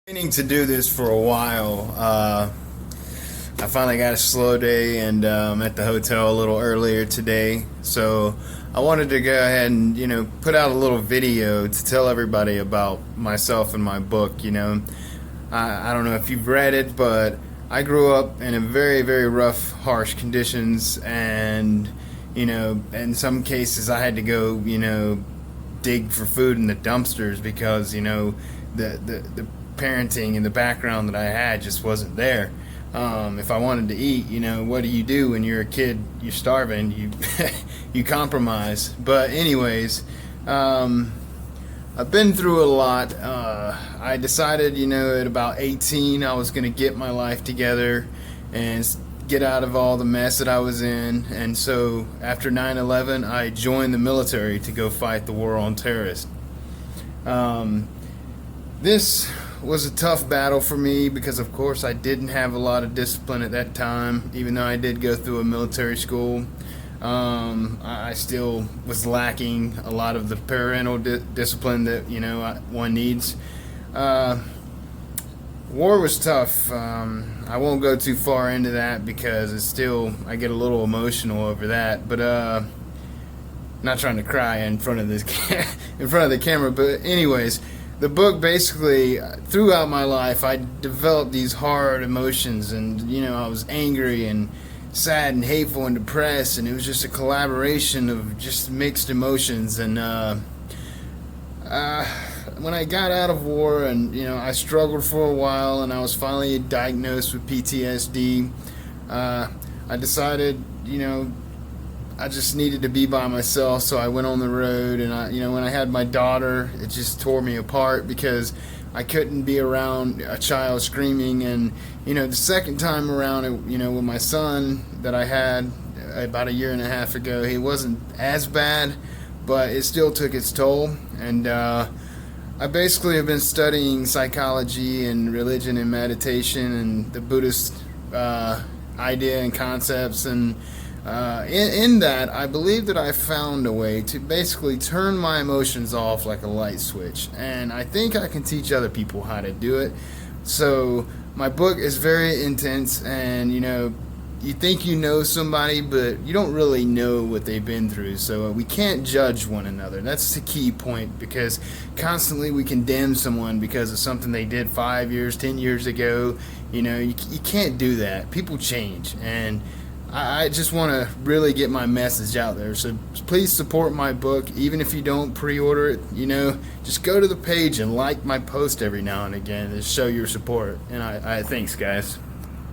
Meaning to do this for a while. I finally got a slow day and I'm at the hotel a little earlier today. So I wanted to go ahead and, put out a little video to tell everybody about myself and my book. I don't know if you've read it, but I grew up in a very, very rough, harsh conditions. And, in some cases I had to go, dig for food in the dumpsters because, the parenting and the background that I had just wasn't there. If I wanted to eat, what do you do when you're a kid? You're starving. You you compromise. But anyways, I've been through a lot. I decided, at about 18, I was going to get my life together and get out of all the mess that I was in. And so after 9/11, I joined the military to go fight the war on terrorists. This was a tough battle for me because, of course, I didn't have a lot of discipline at that time. Even though I did go through a military school, I still was lacking a lot of the parental discipline that one needs. War was tough. I won't go too far into that because I get a little emotional over that. But not trying to cry in front of in front of the camera. But anyways. The book basically, throughout my life, I developed these hard emotions, and I was angry and sad and hateful and depressed, and it was just a collaboration of just mixed emotions. And when I got out of war, and I struggled for a while, and I was finally diagnosed with PTSD, I decided, I just needed to be by myself, so I went on the road. And when I had my daughter, it just tore me apart because I couldn't be around a child screaming. And the second time around, with my son that I had about a year and a half ago, he wasn't as bad, but it still took its toll. And I basically have been studying psychology and religion and meditation and the Buddhist idea and concepts. And in that, I believe that I found a way to basically turn my emotions off like a light switch, and I think I can teach other people how to do it. So my book is very intense, and you think you know somebody, but you don't really know what they've been through. So we can't judge one another. That's the key point, because constantly we condemn someone because of something they did 5 years, 10 years ago. You can't do that. People change, and I just want to really get my message out there. So please support my book. Even if you don't pre-order it, just go to the page and like my post every now and again to show your support. And I thanks, guys.